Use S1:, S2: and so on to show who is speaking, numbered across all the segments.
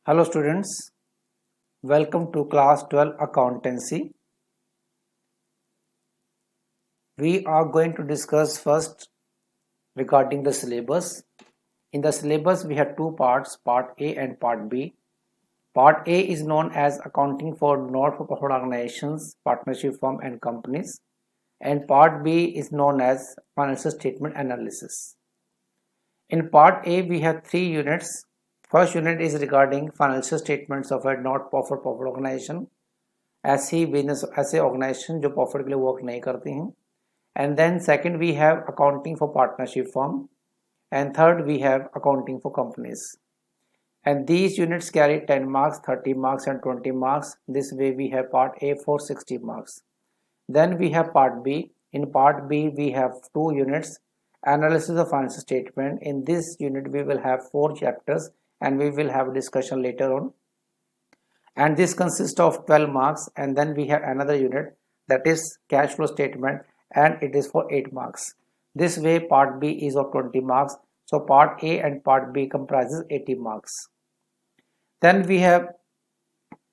S1: Hello students, welcome to class 12 accountancy. We are going to discuss first regarding the syllabus. In the syllabus we have two parts, part A and part B. Part A is known as accounting for not-for-profit organizations, partnership firm and companies, and part B is known as financial statement analysis. In part A we have three units. First unit is regarding financial statements of a not-for-profit organization. ऐसी business ऐसे organisation जो profit के लिए work नहीं करती हैं. And then second we have accounting for partnership firm and third we have accounting for companies. And these units carry 10 marks, 30 marks and 20 marks. This way we have part A for 60 marks. Then we have part B. In part B we have two units, analysis of financial statement. In this unit we will have 4 chapters and we will have a discussion later on. And this consists of 12 marks, and then we have another unit that is cash flow statement and it is for 8 marks. This way part B is of 20 marks. So part A and part B comprises 80 marks. Then we have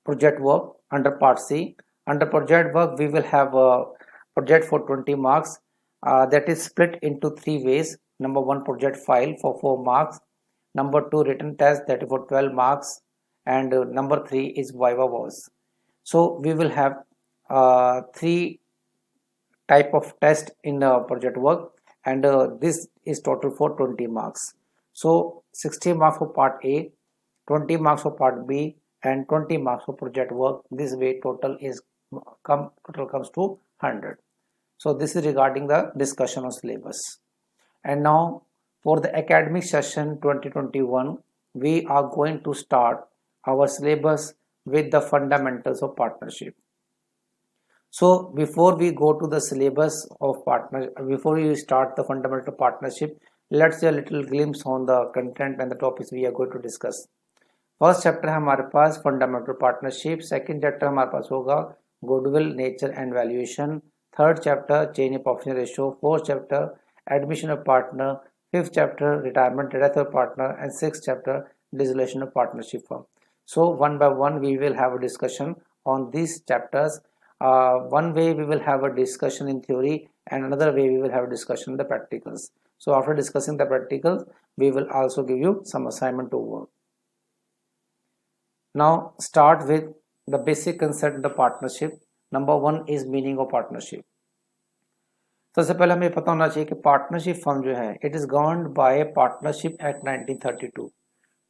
S1: project work under part C. Under project work we will have a project for 20 marks that is split into 3 ways. Number 1, project file for 4 marks. Number 2, written test that is for 12 marks. And number 3 is viva voce. So we will have 3 type of test in the project work, and this is total for 20 marks. So 60 marks for part A, 20 marks for part B and 20 marks for project work. This way total comes to 100. So this is regarding the discussion of syllabus. And now for the academic session 2021 we are going to start our syllabus with the fundamentals of partnership. So before we go to the syllabus of before we start the fundamental partnership, let's see a little glimpse on the content and the topics we are going to discuss. First chapter है हमारे पास fundamental partnership. Second chapter हमारे पास होगा goodwill, nature and valuation. Third chapter change in profit ratio. Fourth chapter admission of partner. Fifth chapter retirement death of partner and sixth chapter dissolution of partnership firm. So one by one we will have a discussion on these chapters. One way we will have a discussion in theory and another way we will have a discussion in the practicals. So after discussing the practicals we will also give you some assignment to work. Now start with the basic concept of the partnership. Number 1 is meaning of partnership. सबसे पहले हमें पता होना चाहिए कि partnership firm जो है it is governed by partnership act 1932.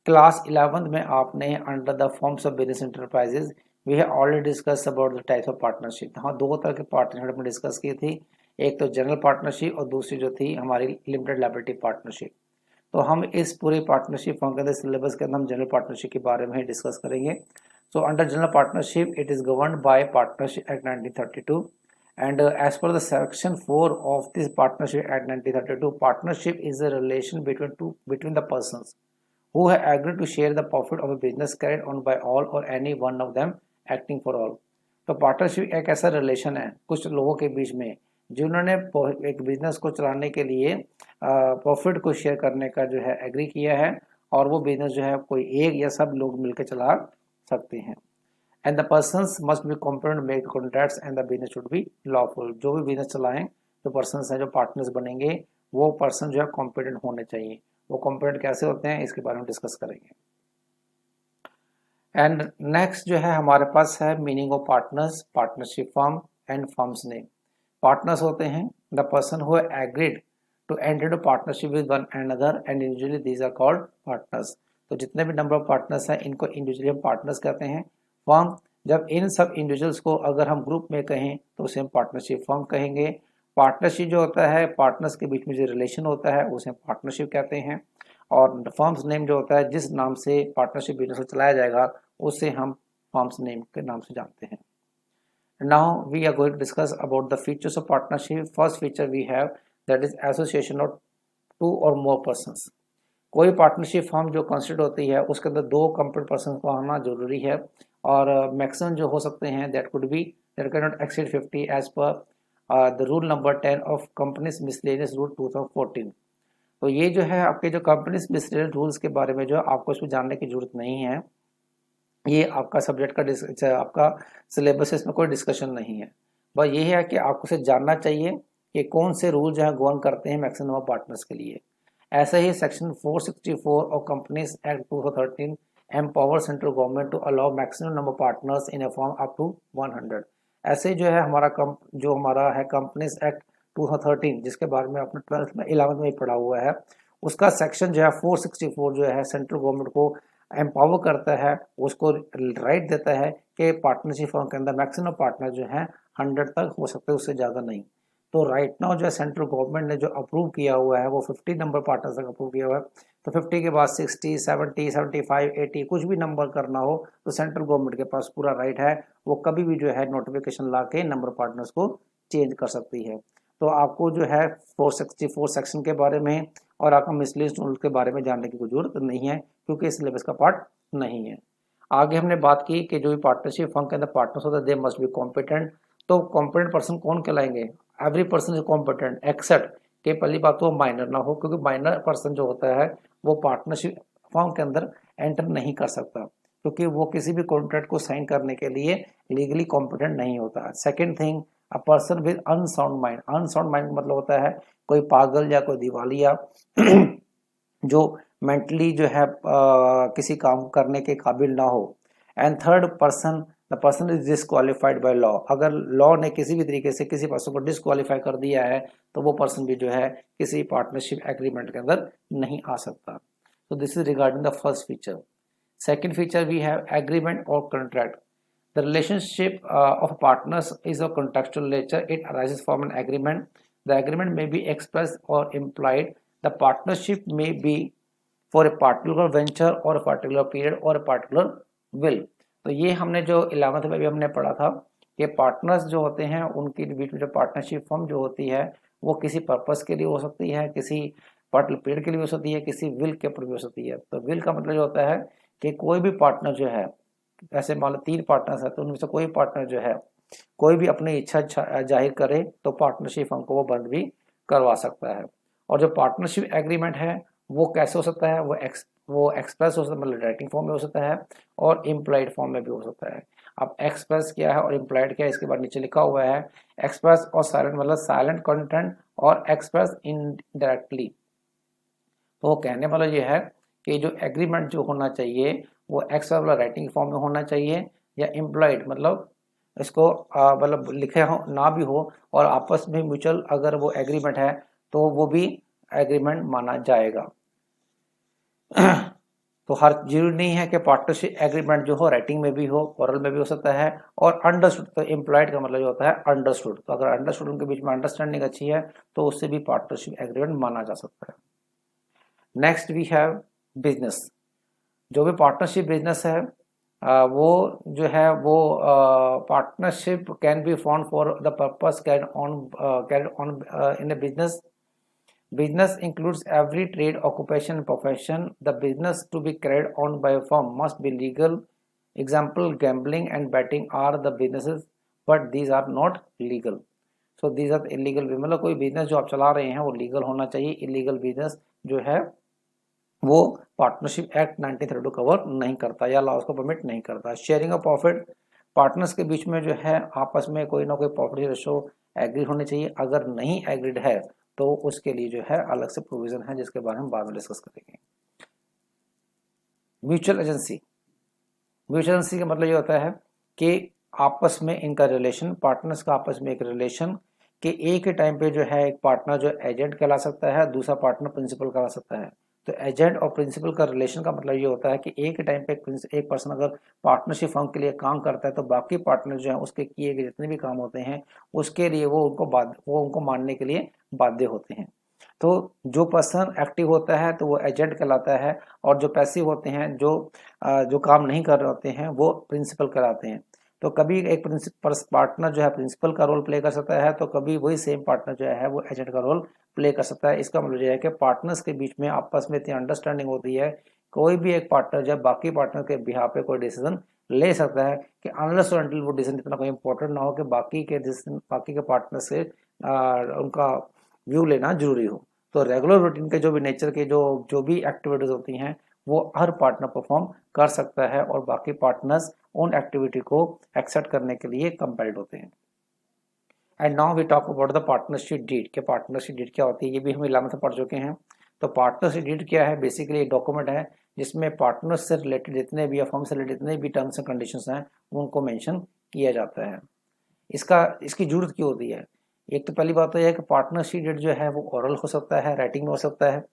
S1: Class 11th में आपने under the forms of business enterprises we have already discuss about the types of partnership. हाँ, 2 तरह के पार्टनरशिप हमने डिस्कस की थी. एक तो जनरल पार्टनरशिप और दूसरी जो थी हमारी लिमिटेड लायबिलिटी पार्टनरशिप. तो हम इस पूरी पार्टनरशिप फर्म के अंदर सिलेबस के अंदर हम जनरल पार्टनरशिप के बारे में डिस्कस करेंगे. So under general partnership it is governed by partnership act 1932 and as per the section 4 of this partnership act 1932, partnership is a relation between the persons who have agreed to share the profit of a business carried on by all or any one of them acting for all. तो partnership एक ऐसा relation है कुछ लोगों के बीच में जिन्होंने एक बिजनेस को चलाने के लिए प्रॉफिट को शेयर करने का जो है एग्री किया है और वो बिजनेस जो है कोई एक या सब लोग मिलकर चला सकते हैं. And the persons must be competent to make contracts and the business should be lawful. जो भी बिजनेस चलाएं जो पर्सन्स हैं जो पार्टनर्स बनेंगे वो पर्सन जो है कॉम्पिटेंट होने चाहिए. वो कॉम्पिटेंट कैसे होते हैं इसके बारे में डिस्कस करेंगे. एंड नेक्स्ट जो है हमारे पास है meaning of partners, partnership firm and firm's name. Partners होते हैं the person who agreed to enter into partnership with one another and individually these are called partners. तो जितने भी नंबर ऑफ पार्टनर्स हैं इनको इंडिविजुअली हम पार्टनर्स कहते हैं. फर्म, जब इन सब इंडिविजुअल्स को अगर हम ग्रुप में कहें तो उसे हम पार्टनरशिप फर्म कहेंगे. पार्टनरशिप जो होता है पार्टनर्स के बीच में जो रिलेशन होता है उसे हम पार्टनरशिप कहते हैं. और फर्म्स नेम जो होता है जिस नाम से पार्टनरशिप बिजनेस को चलाया जाएगा उसे हम फर्म्स नेम के नाम से जानते हैं. Now we are going to discuss about the features of partnership. First feature we have that is association of 2 और मोर पर्सन्स. कोई पार्टनरशिप फर्म जो कंस्टिट्यूट होती है उसके अंदर 2 कंप्लीट पर्सन को होना जरूरी है और मैक्सिमम जो हो सकते हैं that could be that can not exceed 50 as per the rule number 10 of companies miscellaneous rule 2014. तो ये जो है आपके जो कंपनीज मिसलेनियस रूल्स के बारे में जो आपको इसमें जानने की जरूरत नहीं है. ये आपका सब्जेक्ट का आपका सिलेबस, इसमें कोई डिस्कशन नहीं है। बस यही है कि आपको से जानना चाहिए कि कौन से रूल जो है गवर्न करते हैं मैक्सिमम ऑफ पार्टनर्स के लिए। ऐसे ही section 464 of companies act 2013 empower central government to allow maximum number partners in a firm up to 100। ऐसे जो है हमारा है कंपनीज एक्ट 2013, जिसके बारे में आपने 12th में 11th में पढ़ा हुआ है, उसका सेक्शन जो है 464 जो है सेंट्रल गवर्नमेंट को एम्पावर करता है, उसको राइट देता है कि पार्टनरशिप फर्म के अंदर मैक्सिमम पार्टनर जो है 100 तक हो सकते हैं, उससे ज़्यादा नहीं। तो राइट नाउ जो है सेंट्रल गवर्नमेंट ने जो अप्रूव किया हुआ है वो 50 नंबर पार्टनर्स तक अप्रूव किया हुआ है। तो 50 के बाद 60, 70, 75, 80 कुछ भी नंबर करना हो तो सेंट्रल गवर्नमेंट के पास पूरा राइट है, वो कभी भी जो है नोटिफिकेशन ला के नंबर पार्टनर्स को चेंज कर सकती है। तो आपको जो है 464 सेक्शन के बारे में और आपका मिसलेनियस रूल के बारे में जानने की कोई जरूरत नहीं है, क्योंकि सिलेबस का पार्ट नहीं है। आगे हमने बात की कि जो भी पार्टनरशिप फर्म के अंदर पार्टनर्स होते हैं दे मस्ट बी कॉम्पिटेंट। तो कॉम्पिटेंट पर्सन कौन कहलाएंगे? Every person is competent except कि पहली बात तो माइनर ना हो, क्योंकि माइनर पर्सन जो होता है वो पार्टनरशिप फर्म के अंदर एंटर नहीं कर सकता, क्योंकि वो किसी भी कॉन्ट्रैक्ट को साइन करने के लिए लीगली कॉम्पिटेंट नहीं होता। Second thing, a person with unsound mind. Unsound mind मतलब होता है कोई पागल या कोई दिवालिया जो मेंटली जो है किसी काम करने के काबिल ना हो। And third person, the person is disqualified by law. अगर लॉ ने किसी भी तरीके से किसी पर्सन को डिसक्वालीफाई कर दिया है तो वो पर्सन भी जो है किसी पार्टनरशिप एग्रीमेंट के अंदर नहीं आ सकता। तो this is regarding the first feature. Second feature we have agreement और contract. The relationship of partners is of contractual nature. It arises from an agreement. The agreement may be expressed or implied. The partnership may be for a particular venture or a particular period or a particular will. तो ये हमने जो 11th में भी हमने पढ़ा था कि पार्टनर्स जो होते हैं उनके बीच में जो पार्टनरशिप फर्म जो होती है वो किसी पर्पस के लिए हो सकती है, किसी पार्टिकुलर पीरियड के लिए हो सकती है, किसी विल के ऊपर भी हो सकती है। तो विल का मतलब जो होता है कि कोई भी पार्टनर जो है, ऐसे मान लो 3 पार्टनर्स है तो उनमें से कोई पार्टनर जो है कोई भी अपनी इच्छा जाहिर करे तो पार्टनरशिप फर्म को वो बंद भी करवा सकता है। और जो पार्टनरशिप एग्रीमेंट है वो कैसे हो सकता है? वो एक्सप्रेस हो सकता है, मतलब राइटिंग फॉर्म में हो सकता है, और इम्प्लाइड फॉर्म में भी हो सकता है। अब एक्सप्रेस क्या है और इम्प्लाइड क्या है, इसके बाद नीचे लिखा हुआ है। एक्सप्रेस और साइलेंट मतलब साइलेंट कंटेंट, और एक्सप्रेस इनडायरेक्टली। तो वो कहने वाला ये है कि जो एग्रीमेंट जो होना चाहिए वो एक्सप्रेस वाला राइटिंग फॉर्म में होना चाहिए, या इम्प्लॉयड मतलब इसको मतलब लिखे हो ना भी हो और आपस में म्यूचुअल अगर वो एग्रीमेंट है तो वो भी एग्रीमेंट माना जाएगा। तो हर जरूरी नहीं है कि पार्टनरशिप एग्रीमेंट जो हो राइटिंग में भी हो, ओरल में भी हो सकता है। और अंडरस्टूड, तो एम्प्लॉयड का मतलब जो होता है अंडरस्टूड। तो अगर अंडरस्टूड उनके बीच में अंडरस्टैंडिंग अच्छी है तो उससे भी पार्टनरशिप एग्रीमेंट माना जा सकता है। Next we have business. जो भी पार्टनरशिप बिजनेस है वो जो है वो partnership can be found for the purpose carried on in a business. Business includes every trade, occupation, and profession. The business to be carried on by a firm must be legal. Example, gambling and betting are the businesses, but these are not legal. So these are illegal. मतलब कोई business जो आप चला रहे हैं वो legal होना चाहिए। इलीगल बिजनेस जो है वो पार्टनरशिप एक्ट 1932 कवर नहीं करता या लॉ उसको परमिट नहीं करता। शेयरिंग ऑफ प्रॉफिट, पार्टनर्स के बीच में जो है आपस में कोई ना कोई प्रॉफिट रेशो एग्री होनी चाहिए। अगर नहीं एग्रीड है तो उसके लिए जो है अलग से प्रोविजन है जिसके बारे में बाद में डिस्कस करेंगे। Mutual agency. म्यूचुअल एजेंसी का मतलब ये होता है कि आपस में इनका रिलेशन, पार्टनर्स का आपस में एक रिलेशन कि एक ही टाइम पे जो है एक पार्टनर जो एजेंट कहला सकता है, दूसरा पार्टनर प्रिंसिपल कहला सकता है। तो एजेंट और प्रिंसिपल का रिलेशन का मतलब ये होता है कि एक ही टाइम पे एक पर्सन अगर पार्टनरशिप फर्म के लिए काम करता है तो बाकी पार्टनर जो है उसके किए गए जितने भी काम होते हैं उसके लिए वो उनको मानने के लिए बाध्य होते हैं। तो जो पर्सन एक्टिव होता है तो वो एजेंट कहलाता है, और जो पैसिव होते हैं जो काम नहीं कर रहे होते हैं वो प्रिंसिपल कहलाते हैं। तो कभी एक पार्टनर जो है प्रिंसिपल का रोल प्ले कर सकता है, तो कभी वही सेम पार्टनर जो है वो एजेंट का रोल प्ले कर सकता है। इसका मतलब यह है कि पार्टनर्स के बीच में आपस में इतनी अंडरस्टैंडिंग होती है, कोई भी एक पार्टनर जब बाकी पार्टनर के बिहाफ पे कोई डिसीजन ले सकता है कि अनलेस और अनटिल वो डिसीजन इतना कोई इंपॉर्टेंट ना हो कि बाकी के पार्टनर से उनका व्यू लेना जरूरी हो। तो रेगुलर रूटीन के जो भी नेचर के जो भी एक्टिविटीज होती हैं वो हर पार्टनर परफॉर्म कर सकता है और बाकी पार्टनर्स उन एक्टिविटी को एक्सेप्ट करने के लिए कंपेल्ड होते हैं। And now we talk about the partnership deed के पार्टनरशिप डीड क्या होती है, ये भी हम 11th में पढ़ चुके हैं। तो पार्टनरशिप डीड क्या है, बेसिकली एक डॉक्यूमेंट है जिसमें पार्टनर्स से रिलेटेड जितने भी या फर्म से रिलेटेड जितने भी टर्म्स एंड कंडीशंस हैं उनको मेंशन किया जाता है। इसकी जरूरत क्यों होती है? एक तो पहली बात तो यह है कि पार्टनरशिप डीड जो है वो ओरल हो सकता है, राइटिंग में हो सकता है,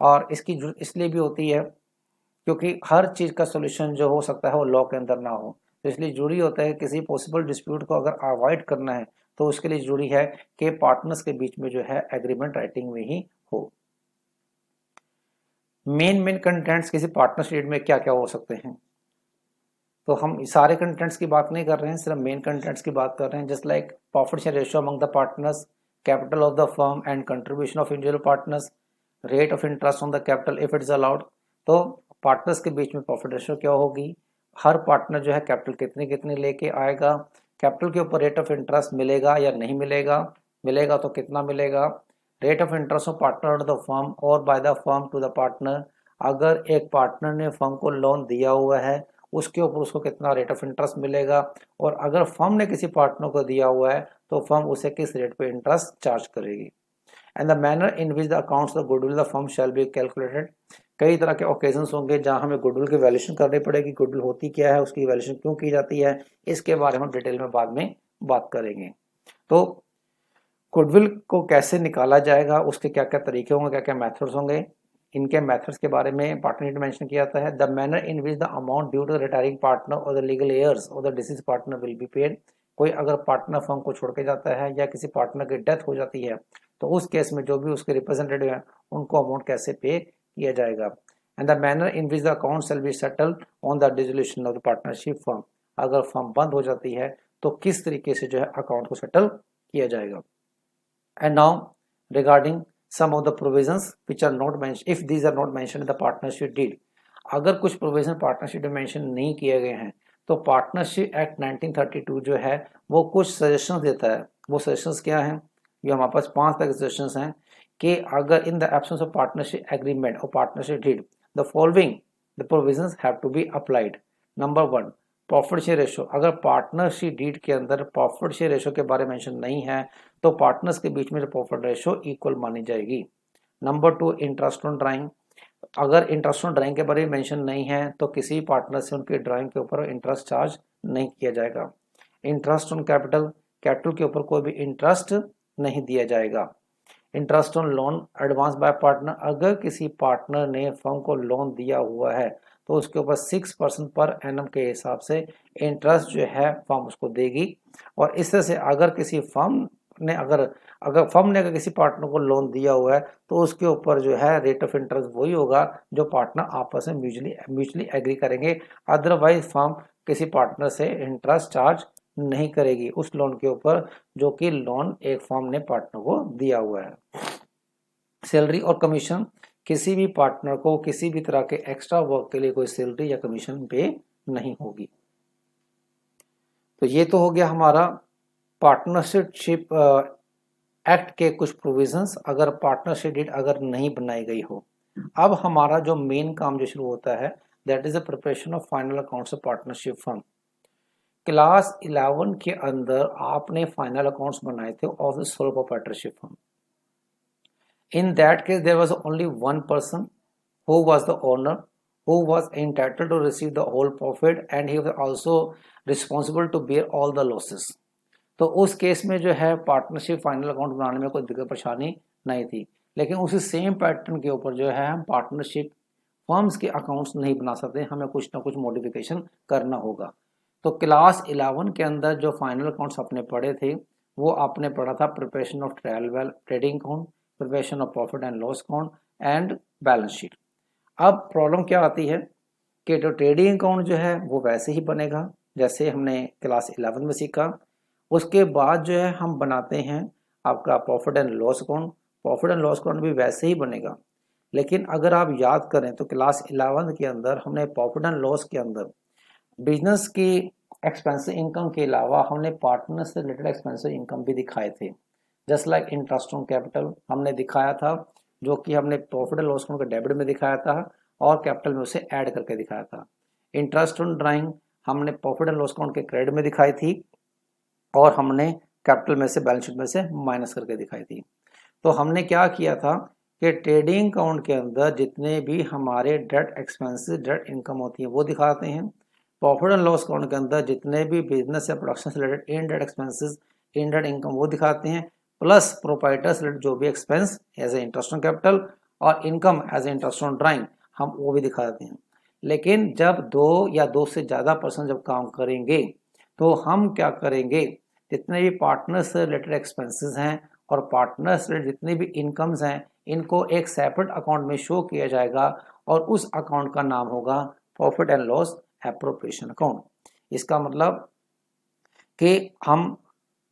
S1: और इसकी जरूरत इसलिए भी होती है क्योंकि हर चीज़ का सोल्यूशन जो हो सकता है वो लॉ के अंदर ना हो। तो इसलिए जरूरी होता है किसी पॉसिबल डिस्प्यूट को अगर अवॉइड करना है तो उसके लिए जरूरी है कि पार्टनर्स के बीच में जो है एग्रीमेंट राइटिंग में ही हो। मेन कंटेंट्स किसी पार्टनरशिप में क्या क्या हो सकते हैं, तो हम सारे कंटेंट्स की बात नहीं कर रहे हैं, सिर्फ मेन कंटेंट्स की बात कर रहे हैं। Just like profit share ratio among the partners, capital of the firm and contribution of individual partners, rate of interest on the capital if it is allowed. तो पार्टनर्स के बीच में प्रॉफिट रेशियो क्या होगी, हर पार्टनर जो है capital कितनी कितनी लेके आएगा, कैपिटल के ऊपर रेट ऑफ इंटरेस्ट मिलेगा या नहीं मिलेगा, मिलेगा तो कितना मिलेगा, rate of interest of partner of the firm और by the firm to the partner, अगर एक पार्टनर ने फर्म को लोन दिया हुआ है उसके ऊपर उसको कितना रेट ऑफ इंटरेस्ट मिलेगा, और अगर फर्म ने किसी पार्टनर को दिया हुआ है तो फर्म उसे किस रेट पे इंटरेस्ट चार्ज करेगी। And the manner in which the accounts the goodwill the firm shall be calculated. कई तरह के ओकेजन्स होंगे जहां हमें गुडविल की वैल्यूएशन करनी पड़ेगी, गुडविल होती क्या है, उसकी वैल्यूएशन क्यों की जाती है, इसके बारे में डिटेल में बाद में बात करेंगे। तो गुडविल को कैसे निकाला जाएगा, उसके क्या क्या तरीके होंगे, क्या क्या मेथड्स होंगे, इनके मेथड्स के बारे में पार्टनर ने मेंशन किया जाता है। The manner in which the amount due to the retiring partner और द लीगल एयर्स और the deceased partner will be paid. कोई अगर पार्टनर फर्म को छोड़ के जाता है या किसी पार्टनर की डेथ हो जाती है तो उस केस में जो भी उसके रिप्रेजेंटेटिव है उनको अमाउंट कैसे पे किया जाएगा। And the manner in which the account shall be settled on the dissolution of the partnership firm. अगर फर्म बंद हो जाती है तो किस तरीके से जो है अकाउंट को सेटल किया जाएगा। And now regarding some of the provisions which are not mentioned, if these are not mentioned in the partnership deed, अगर कुछ प्रोविजन पार्टनरशिप में मेंशन नहीं किए गए हैं तो पार्टनरशिप एक्ट 1932 जो है वो कुछ सजेशंस देता है। वो सजेशंस क्या हैं, ये हमारे पास 5 तक सजेशंस हैं कि अगर in the absence of partnership agreement और partnership deed the following the provisions have to be applied. Number 1, profit share ratio. अगर पार्टनरशिप डीड के अंदर प्रॉफिट शेयर रेशो के बारे में मेंशन नहीं है तो पार्टनर्स के बीच में जो प्रॉफिट रेशो इक्वल मानी जाएगी। Number 2, interest on drawing. अगर इंटरेस्ट ऑन ड्राइंग के बारे में मेंशन नहीं है तो किसी पार्टनर से उनकी ड्राइंग के ऊपर इंटरेस्ट चार्ज नहीं किया जाएगा। इंटरेस्ट ऑन कैपिटल, कैपिटल के ऊपर कोई भी इंटरेस्ट नहीं दिया जाएगा। Interest on loan advance bye partner, अगर किसी पार्टनर ने फर्म को लोन दिया हुआ है तो उसके ऊपर 6% पर एनम के हिसाब से इंटरेस्ट जो है फर्म उसको देगी। और इस तरह से अगर किसी फर्म ने अगर किसी पार्टनर को लोन दिया हुआ है तो उसके ऊपर जो है रेट ऑफ इंटरेस्ट वही होगा जो पार्टनर आपस में म्यूचुअली एग्री करेंगे। अदरवाइज फर्म किसी पार्टनर से इंटरेस्ट चार्ज नहीं करेगी उस लोन के ऊपर जो कि लोन एक फर्म ने पार्टनर को दिया हुआ है। सैलरी और कमीशन, किसी भी पार्टनर को किसी भी तरह के एक्स्ट्रा वर्क के लिए कोई सैलरी या कमीशन पे नहीं होगी। तो ये तो हो गया हमारा पार्टनरशिप एक्ट के कुछ प्रोविजंस अगर पार्टनरशिप डीड अगर नहीं बनाई गई हो। अब हमारा जो मेन काम जो शुरू होता है that is the preparation of final accounts of partnership firm. Class 11 के अंदर आपने फाइनल अकाउंट्स बनाए थे of the sole proprietorship firm. In that case, there was only one person who was the owner, who was entitled to receive the whole profit and he was also responsible to bear all the losses. तो उस case में जो है partnership final account बनाने में कोई दिक्कत परेशानी नहीं थी, लेकिन उसी सेम पैटर्न के ऊपर जो है हम पार्टनरशिप फर्म्स के अकाउंट्स नहीं बना सकते, हमें कुछ ना कुछ मॉडिफिकेशन करना होगा। तो क्लास 11 के अंदर जो फाइनल अकाउंट्स आपने पढ़े थे वो आपने पढ़ा था preparation of trading account, preparation of profit and loss account and balance sheet. अब प्रॉब्लम क्या आती है कि जो ट्रेडिंग अकाउंट जो है वो वैसे ही बनेगा जैसे हमने क्लास 11 में सीखा। उसके बाद जो है हम बनाते हैं आपका profit and loss account, profit and loss account भी वैसे ही बनेगा। लेकिन अगर आप याद करें तो क्लास 11 के अंदर हमने प्रॉफिट एंड लॉस के अंदर बिजनेस की एक्सपेंसिव इनकम के अलावा हमने पार्टनर से रिलेटेड एक्सपेंसिव इनकम भी दिखाए थे। Just like interest on capital हमने दिखाया था जो कि हमने प्रॉफिट एंड लॉस अकाउंट के डेबिट में दिखाया था, और कैपिटल में उसे ऐड करके दिखाया था। इंटरेस्ट ऑन ड्राइंग हमने प्रॉफिट एंड लॉस अकाउंट के क्रेडिट में दिखाई थी और हमने कैपिटल में से बैलेंस शीट में से माइनस करके दिखाई थी। तो हमने क्या किया था कि ट्रेडिंग अकाउंट के अंदर जितने भी हमारे डायरेक्ट एक्सपेंसेस डायरेक्ट इनकम होती है वो दिखाते हैं। प्रॉफिट एंड लॉस अकाउंट के अंदर जितने भी बिजनेस या प्रोडक्शन से related indirect expenses indirect income वो दिखाते हैं, प्लस प्रोप्राइटर्स रिलेटेड जो भी expense as a interest on capital और income as a interest on drawing हम वो भी दिखाते हैं। लेकिन जब दो या दो से ज़्यादा पर्सन जब काम करेंगे तो हम क्या करेंगे, जितने भी पार्टनर्स से रिलेटेड एक्सपेंसेस हैं और पार्टनर्स से जितने भी इनकम्स हैं इनको एक सेपरेट अकाउंट में शो किया जाएगा और उस अकाउंट का नाम होगा profit and loss appropriation account. इसका मतलब कि हम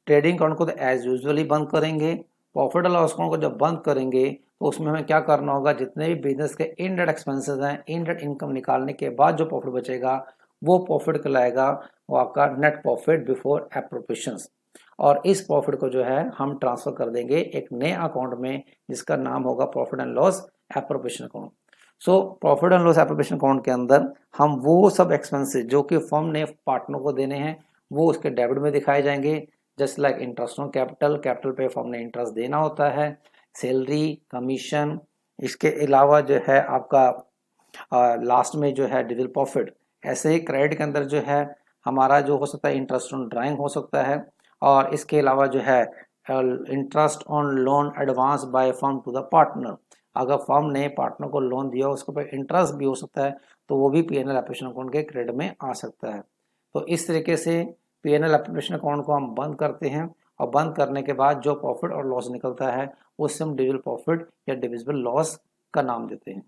S1: ट्रेडिंग अकाउंट को तो एज यूजुअली बंद करेंगे, प्रॉफिट एंड लॉस अकाउंट को जब बंद करेंगे तो उसमें हमें क्या करना होगा, जितने भी बिजनेस के इनडायरेक्ट एक्सपेंसेस हैं इनडायरेक्ट इनकम निकालने के बाद जो प्रॉफिट बचेगा वो प्रॉफिट कहलाएगा वो आपका नेट प्रॉफिट बिफोर एप्रोप्रिएशंस। और इस प्रॉफिट को जो है हम ट्रांसफर कर देंगे एक नए अकाउंट में जिसका नाम होगा profit and loss appropriation account. So profit and loss appropriation account के अंदर हम वो सब एक्सपेंसेस जो कि फर्म ने पार्टनर को देने हैं वो उसके डेबिट में दिखाए जाएंगे, just like interest on capital, capital पे फर्म ने इंटरेस्ट देना होता है, सैलरी, कमीशन, इसके अलावा जो है आपका लास्ट में जो है डिविडेंड प्रॉफिट। ऐसे ही क्रेडिट के अंदर जो है हमारा जो हो सकता है इंटरेस्ट ऑन ड्राइंग हो सकता है और इसके अलावा जो है interest on loan advance by firm to the partner. अगर फर्म ने पार्टनर को लोन दिया उसके ऊपर इंटरेस्ट भी हो सकता है तो वो भी P N L application account के क्रेडिट में आ सकता है। तो इस तरीके से P N L application account को हम बंद करते हैं और बंद करने के बाद जो प्रॉफिट और लॉस निकलता है उससे हम डिविजिबल प्रॉफिट या डिविजिबल लॉस का नाम देते हैं।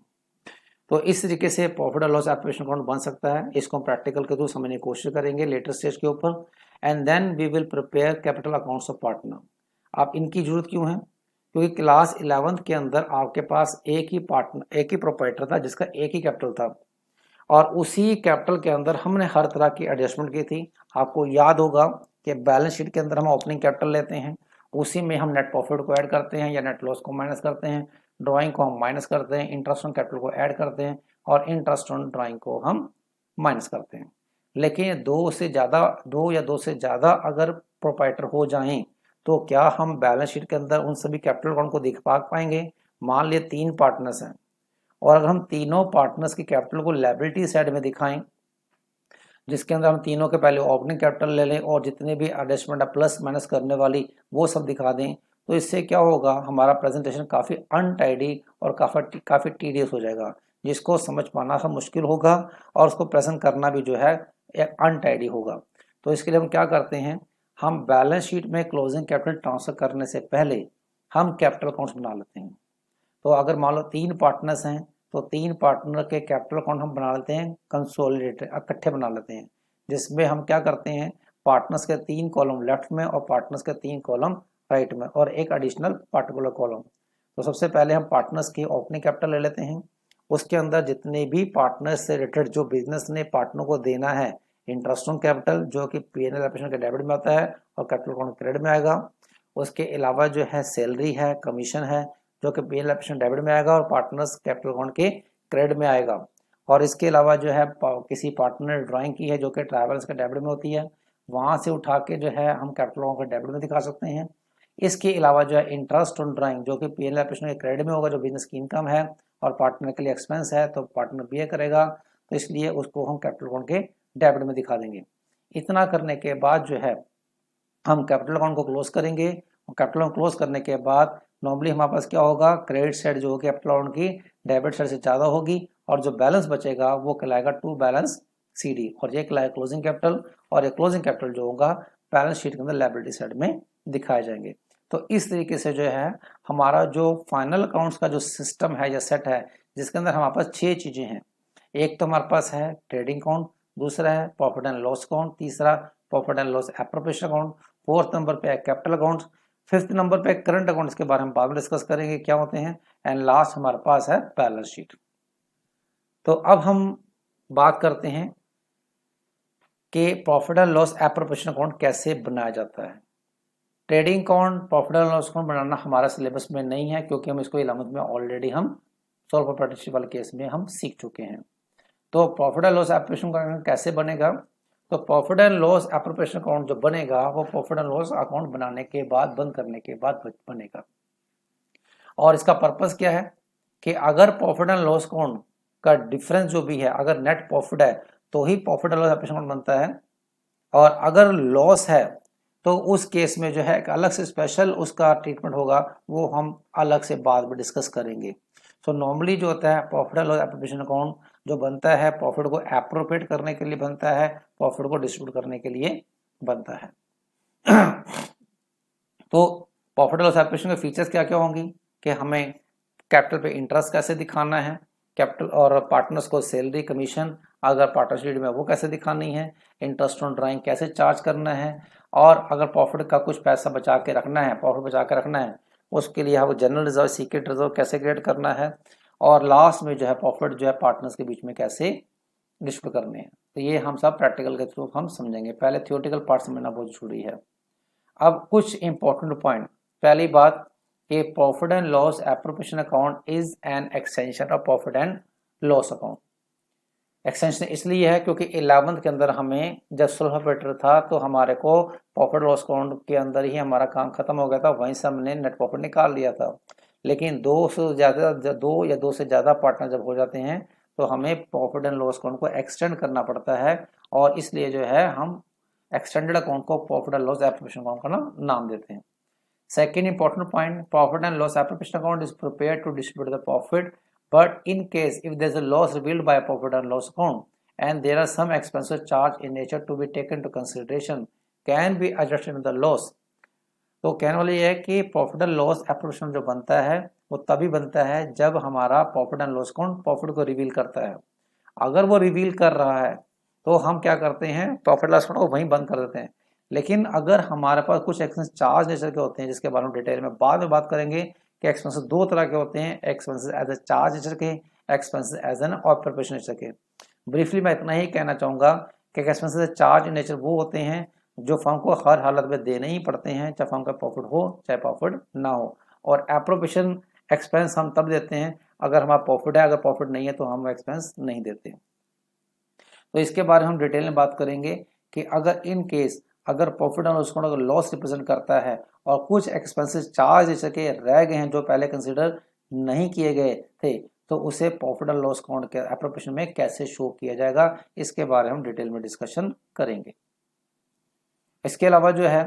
S1: तो इस तरीके से प्रॉफिट और लॉस एप्लीकेशन अकाउंट बन सकता है। इसको हम प्रैक्टिकल के थ्रू समझने की कोशिश करेंगे लेटर स्टेज के ऊपर। And then we will prepare capital accounts of partner. आप इनकी जरूरत क्यों है, क्योंकि क्लास 11th के अंदर आपके पास एक ही पार्टनर एक ही प्रोप्राइटर था जिसका एक ही कैपिटल था और उसी कैपिटल के अंदर हमने हर तरह की एडजस्टमेंट की थी। आपको याद होगा कि बैलेंस शीट के अंदर हम ओपनिंग कैपिटल लेते हैं, उसी में हम नेट प्रॉफिट को ऐड करते हैं या नेट लॉस को माइनस करते हैं, ड्राइंग को हम माइनस करते हैं, इंटरेस्ट ऑन कैपिटल को ऐड करते हैं और इंटरेस्ट ऑन ड्राइंग को हम माइनस करते हैं। लेकिन दो या दो से ज़्यादा अगर प्रोप्राइटर हो जाएं तो क्या हम बैलेंस शीट के अंदर उन सभी कैपिटल अकाउंट को दिख पाएंगे। मान लिए 3 पार्टनर्स हैं और अगर हम तीनों पार्टनर्स की कैपिटल को लायबिलिटी साइड में दिखाएं जिसके अंदर हम तीनों के पहले ओपनिंग कैपिटल ले लें और जितने भी एडजस्टमेंट प्लस माइनस करने वाली वो सब दिखा दें, तो इससे क्या होगा, हमारा प्रेजेंटेशन काफ़ी अनटाइडी और काफ़ी टीडियस हो जाएगा जिसको समझ पाना सा मुश्किल होगा और उसको प्रेजेंट करना भी जो है अनटाइडी होगा। तो इसके लिए हम क्या करते हैं, हम बैलेंस शीट में क्लोजिंग कैपिटल ट्रांसफर करने से पहले हम कैपिटल अकाउंट्स बना लेते हैं। तो अगर मान लो 3 पार्टनर्स हैं तो 3 पार्टनर के कैपिटल अकाउंट हम बना लेते हैं कंसोलिडेटेड, इकट्ठे बना लेते हैं, जिसमें हम क्या करते हैं पार्टनर्स के 3 कॉलम लेफ्ट में और पार्टनर्स के 3 कॉलम राइट में और एक एडिशनल पार्टिकुलर कॉलम। तो सबसे पहले हम पार्टनर्स की ओपनिंग कैपिटल ले लेते हैं, उसके अंदर जितने भी पार्टनर्स से रिलेटेड जो बिजनेस ने पार्टनर को देना है, इंटरेस्ट ऑन कैपिटल जो कि पी एन एल एप्लीकेशन के डेबिट में आता है और कैपिटल अकाउंट क्रेडिट में आएगा। उसके अलावा जो है सैलरी है, कमीशन है जो कि P N L application debit में आएगा और पार्टनर्स कैपिटल अकाउंट के क्रेडिट में आएगा। और इसके अलावा जो है किसी पार्टनर ने ड्राइंग की है जो कि ट्रैवल्स के डेबिट में होती है, वहाँ से उठा के जो है हम कैपिटल अकाउंट के डेबिट में दिखा सकते हैं। इसके अलावा जो है इंटरेस्ट ऑन ड्राइंग जो कि पी एन एल एप्लीकेशन के क्रेडिट में होगा, जो बिजनेस की इनकम है और पार्टनर के लिए एक्सपेंस है तो पार्टनर बीए करेगा, तो इसलिए उसको हम कैपिटल अकाउंट के डेबिट में दिखा देंगे। इतना करने के बाद जो है हम कैपिटल अकाउंट को क्लोज करेंगे और कैपिटल अकाउंट क्लोज करने के बाद नॉर्मली हमारे पास क्या होगा, क्रेडिट साइड जो होगी कैपिटल अकाउंट की डेबिट साइड से ज़्यादा होगी और जो बैलेंस बचेगा वो कहलाएगा टू बैलेंस सी डी और ये कहलाएगा क्लोजिंग कैपिटल और ये क्लोजिंग कैपिटल जो होगा बैलेंस शीट के अंदर लायबिलिटी साइड में दिखाए जाएंगे। तो इस तरीके से जो है हमारा जो फाइनल अकाउंट्स का जो सिस्टम है या सेट है जिसके अंदर हमारे पास 6 चीज़ें हैं। एक तो हमारे पास है ट्रेडिंग अकाउंट, दूसरा है प्रॉफिट एंड लॉस अकाउंट, तीसरा profit and loss appropriation account, fourth number पे है कैपिटल अकाउंट, फिफ्थ नंबर पे करंट अकाउंट्स के बारे में बाद में डिस्कस करेंगे क्या होते हैं, एंड लास्ट हमारे पास है बैलेंस शीट। तो अब हम बात करते हैं कि profit and loss appropriation account कैसे बनाया जाता है। Trading account profit and loss account बनाना हमारा सिलेबस में नहीं है क्योंकि हम इसको 11th में ऑलरेडी हम सोल प्रोप्राइटरशिप वाले केस में हम सीख चुके हैं। तो profit and loss appropriation account कैसे बनेगा? तो profit and loss appropriation account जो बनेगा वो प्रॉफिट एंड लॉस अकाउंट बनाने के बाद, बंद करने के बाद बनेगा। और इसका पर्पस क्या है कि अगर प्रॉफिट एंड लॉस अकाउंट का डिफरेंस जो भी है, अगर नेट प्रॉफिट है तो ही profit and loss appropriation account बनता है, और अगर लॉस है तो उस केस में जो है एक अलग से स्पेशल उसका ट्रीटमेंट होगा, वो हम अलग से बाद में डिस्कस करेंगे। सो नॉर्मली जो होता है profit and loss appropriation account जो बनता है, प्रॉफिट को एप्रोप्रिएट करने के लिए बनता है, प्रॉफिट को डिस्ट्रीब्यूट करने के लिए बनता है। तो प्रॉफिट एंड लॉस एप्रोप्रिएशन के फीचर्स क्या क्या होंगी कि हमें कैपिटल पे इंटरेस्ट कैसे दिखाना है, कैपिटल और पार्टनर्स को सैलरी कमीशन अगर पार्टनरशिप में वो कैसे दिखानी है, इंटरेस्ट ऑन ड्राइंग कैसे चार्ज करना है, और अगर प्रॉफिट का कुछ पैसा बचा के रखना है, प्रॉफिट बचा के रखना है, उसके लिए हम जनरल रिजर्व, सीक्रेट रिजर्व कैसे क्रिएट करना है, और लास्ट में जो है प्रॉफिट जो है पार्टनर्स के बीच में कैसे डिस्ट्रीब्यूट करने हैं। तो ये हम सब प्रैक्टिकल के थ्रू हम समझेंगे। पहले थियोरेटिकल पार्ट समझना बहुत जरूरी है। अब कुछ इंपॉर्टेंट पॉइंट। पहली बात कि profit and loss appropriation account is an extension of profit and loss account. Extension इसलिए है क्योंकि 11th के अंदर हमें जब सोल प्रोप्राइटर था तो हमारे को प्रॉफिट लॉस अकाउंट के अंदर ही हमारा काम खत्म हो गया था, वहीं से हमने नेट प्रॉफिट निकाल लिया था। लेकिन दो या दो से ज़्यादा पार्टनर जब हो जाते हैं तो हमें प्रॉफिट एंड लॉस अकाउंट को एक्सटेंड करना पड़ता है, और इसलिए जो है हम एक्सटेंडेड अकाउंट को profit and loss appropriation account का नाम देते हैं। Second important point, profit and loss appropriation account is prepared to distribute the profit, but in case if there is a loss revealed by a profit and loss account and there are some expenses charged in nature to be taken into consideration can be adjusted in the loss। तो कहने वाला ये है कि profit and loss appropriation जो बनता है वो तभी बनता है जब हमारा profit and loss account profit को रिवील करता है। अगर वो रिवील कर रहा है तो हम क्या करते हैं, प्रॉफिट लॉस अकाउंट को वहीं बंद कर देते हैं। लेकिन अगर हमारे पास कुछ एक्सपेंस चार्ज नेचर के होते हैं, जिसके बारे में डिटेल में बाद में बात करेंगे कि एक्सपेंसेस दो तरह के होते हैं, expenses as a charge nature के, expenses as an operation nature के। ब्रीफली मैं इतना ही कहना चाहूँगा कि एक्सपेंसेस चार्ज नेचर वो होते हैं जो फर्म को हर हालत में देने ही पड़ते हैं, चाहे फर्म का प्रॉफिट हो चाहे प्रॉफिट ना हो। और एप्रोप्रिएशन एक्सपेंस हम तब देते हैं अगर हमारा प्रॉफिट है, अगर प्रॉफिट नहीं है तो हम एक्सपेंस नहीं देते। तो इसके बारे में हम डिटेल में बात करेंगे कि अगर इन केस अगर profit and loss account loss represent करता है और कुछ एक्सपेंसेस चार्ज जैसे के रह गए हैं जो पहले कंसिडर नहीं किए गए थे, तो उसे प्रॉफिट एंड लॉस अकाउंट के एप्रोप्रिएशन में कैसे शो किया जाएगा, इसके बारे में हम डिटेल में डिस्कशन करेंगे। इसके अलावा जो है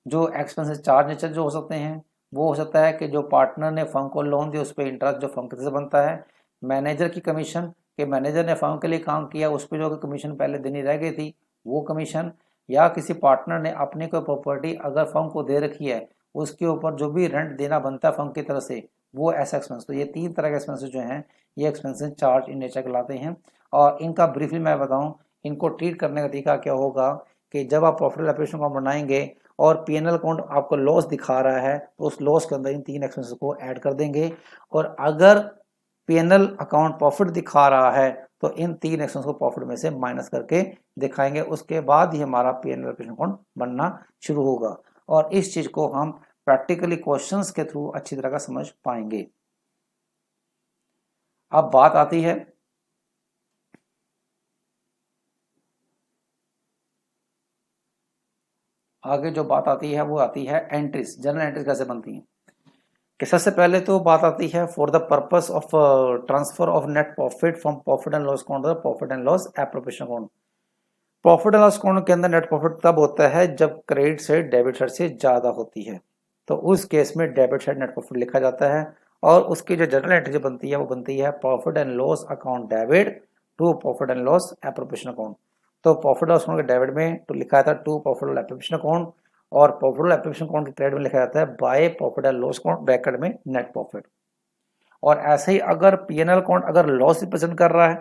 S1: जो एक्सपेंसेस चार्ज नेचर जो हो सकते हैं वो हो सकता है कि जो पार्टनर ने फर्म को लोन दिया उस पर इंटरेस्ट जो फर्म की तरफ से बनता है, मैनेजर की कमीशन कि मैनेजर ने फर्म के लिए काम किया उस पर जो कमीशन पहले देनी रह गई थी वो कमीशन, या किसी पार्टनर ने अपनी कोई प्रॉपर्टी अगर फर्म को दे रखी है उसके ऊपर जो भी रेंट देना बनता है फर्म की तरफ से वो ऐसा एक्सपेंस। तो ये तीन तरह के एक्सपेंसेस जो हैं ये एक्सपेंसेस चार्ज इन नेचर कहलाते हैं। और इनका ब्रीफली मैं बताऊं, इनको ट्रीट करने का तरीका क्या होगा कि जब आप प्रॉफिट ऑपरेशन अकाउंट बनाएंगे और पीएनएल अकाउंट आपको लॉस दिखा रहा है तो उस लॉस के अंदर इन तीन एक्सपेंसेस को ऐड कर देंगे, और अगर पीएनएल अकाउंट प्रॉफिट दिखा रहा है तो इन तीन एक्सपेंस को प्रॉफिट में से माइनस करके दिखाएंगे। उसके बाद ही हमारा पीएनएल ऑपरेशन अकाउंट बनना शुरू होगा, और इस चीज को हम प्रैक्टिकली क्वेश्चंस के थ्रू अच्छी तरह का समझ पाएंगे। अब बात आती है आगे, जो बात आती है वो आती है एंट्रीज, जनरल एंट्रीज कैसे बनती हैं। कि सबसे पहले तो बात आती है for the purpose of transfer of net profit from profit and loss account to profit and loss appropriation account. Profit and loss account के अंदर नेट प्रॉफिट तब होता है जब क्रेडिट से डेबिट साइड से ज्यादा होती है, तो उस केस में डेबिट साइड नेट प्रॉफिट लिखा जाता है, और उसकी जो जनरल एंट्री बनती है वो बनती है profit and loss account debit to profit and loss appropriation account. तो प्रॉफिट लॉस अकाउंट के डेबिट में तो लिखा था to profit and appropriation account, और प्रॉफिट एंड एप्रोप्रिएशन अकाउंट के क्रेडिट में लिखा जाता है by profit and loss account bracket में नेट प्रॉफिट। और ऐसे ही अगर पीएनएल अकाउंट अगर लॉस रिप्रेजेंट कर रहा है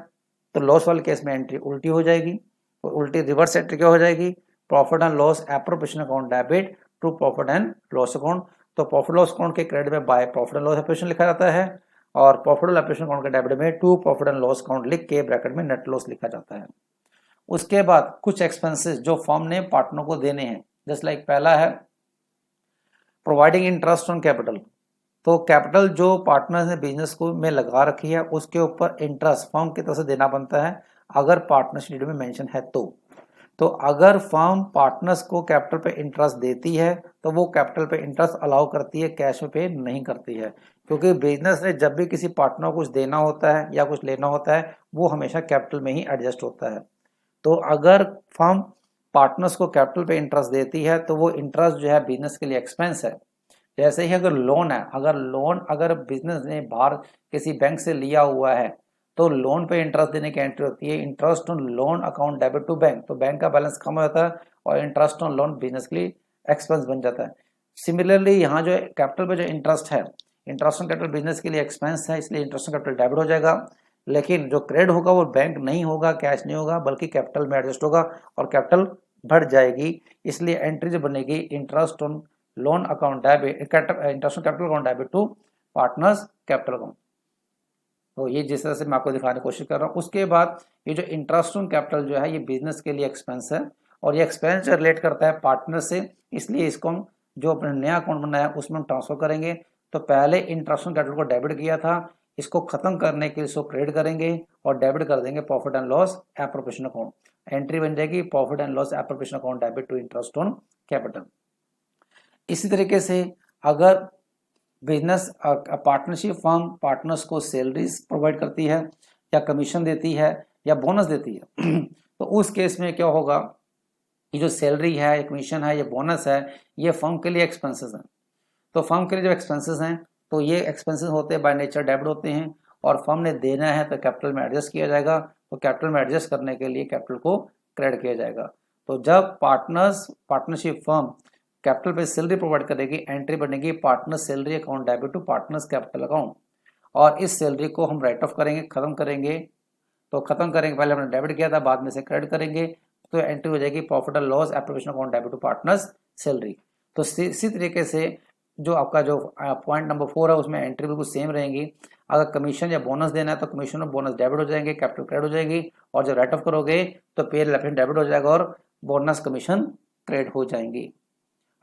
S1: तो लॉस वाले केस में एंट्री उल्टी हो जाएगी, तो उल्टी रिवर्स एंट्री क्या हो जाएगी, profit and loss appropriation account debit to profit and loss account. तो प्रॉफिट लॉस अकाउंट के क्रेडिट में by profit and loss appropriation लिखा जाता है, और प्रॉफिट एंड एप्रोप्रिएशन अकाउंट के डेबिट में to profit and loss account लिख के ब्रैकेट में नेट लॉस लिखा जाता है। उसके बाद कुछ एक्सपेंसेस जो फर्म ने पार्टनर को देने हैं, जस्ट लाइक पहला है प्रोवाइडिंग इंटरेस्ट ऑन कैपिटल। तो कैपिटल जो पार्टनर्स ने बिजनेस को में लगा रखी है उसके ऊपर इंटरेस्ट फर्म की तरफ से देना बनता है, अगर पार्टनरशिप डीड में मेंशन है तो अगर फर्म पार्टनर्स को कैपिटल पे इंटरेस्ट देती है तो वो कैपिटल पे इंटरेस्ट अलाउ करती है, कैश में पे नहीं करती है, क्योंकि बिजनेस ने जब भी किसी पार्टनर को कुछ देना होता है या कुछ लेना होता है वो हमेशा कैपिटल में ही एडजस्ट होता है। तो अगर फर्म पार्टनर्स को कैपिटल पे इंटरेस्ट देती है तो वो इंटरेस्ट जो है बिजनेस के लिए एक्सपेंस है। जैसे ही अगर लोन है, अगर बिजनेस ने बाहर किसी बैंक से लिया हुआ है तो लोन पे इंटरेस्ट देने की एंट्री होती है, interest on loan account debit to bank, तो बैंक का बैलेंस कम हो जाता है और इंटरेस्ट ऑन लोन बिजनेस के लिए एक्सपेंस बन जाता है। सिमिलरली यहाँ जो कैपिटल पे जो इंटरेस्ट है, इंटरेस्ट ऑन कैपिटल बिजनेस के लिए एक्सपेंस है, इसलिए इंटरेस्ट ऑन कैपिटल डेबिट हो जाएगा, लेकिन जो क्रेडिट होगा वो बैंक नहीं होगा, कैश नहीं होगा, बल्कि कैपिटल में एडजस्ट होगा और कैपिटल बढ़ जाएगी, इसलिए एंट्री जो बनेगी interest on loan account debit, interest on capital account debit to partners capital account. तो ये जिस तरह से मैं आपको दिखाने की कोशिश कर रहा हूँ। उसके बाद ये जो इंटरेस्ट ऑन कैपिटल जो है ये बिजनेस के लिए एक्सपेंस है और ये एक्सपेंस जो रिलेट करता है पार्टनर से, इसलिए इसको हम जो अपने नया अकाउंट बनाया उसमें हम ट्रांसफर करेंगे। तो पहले इंटरेस्ट ऑन कैपिटल को डेबिट किया था, इसको खत्म करने के लिए इसको क्रेडिट करेंगे और डेबिट कर देंगे profit and loss appropriation account. Entry बन जाएगी profit and loss appropriation account debit to interest on capital. इसी तरीके से अगर बिजनेस पार्टनरशिप फर्म पार्टनर्स को सैलरीज प्रोवाइड करती है या कमीशन देती है या बोनस देती है तो उस केस में क्या होगा, ये जो सैलरी है, ये कमीशन है, ये बोनस है, ये फर्म के लिए एक्सपेंसेस हैं। तो फर्म के लिए जो एक्सपेंसेस हैं तो ये एक्सपेंसेस होते हैं बाय नेचर डेबिट होते हैं और फर्म ने देना है तो कैपिटल में एडजस्ट किया जाएगा, तो कैपिटल में एडजस्ट करने के लिए कैपिटल को क्रेडिट किया जाएगा। तो जब पार्टनरशिप फर्म कैपिटल पे सैलरी प्रोवाइड करेगी, एंट्री बनेगी partner salary account debit to partners capital account, और इस सैलरी को हम राइट ऑफ करेंगे, खत्म करेंगे। तो खत्म करेंगे, पहले हमने डेबिट किया था बाद में से क्रेडिट करेंगे, तो एंट्री हो जाएगी profit and loss appropriation account debit to partners salary. तो इसी तरीके से जो आपका जो पॉइंट नंबर 4 है उसमें एंट्री बिल्कुल सेम रहेंगी। अगर कमीशन या बोनस देना है तो कमीशन और बोनस डेबिट हो जाएंगे, कैपिटल क्रेडिट हो जाएगी, और जब राइट ऑफ करोगे तो पे लेफ्ट डेबिट हो जाएगा और बोनस कमीशन क्रेडिट हो जाएंगी।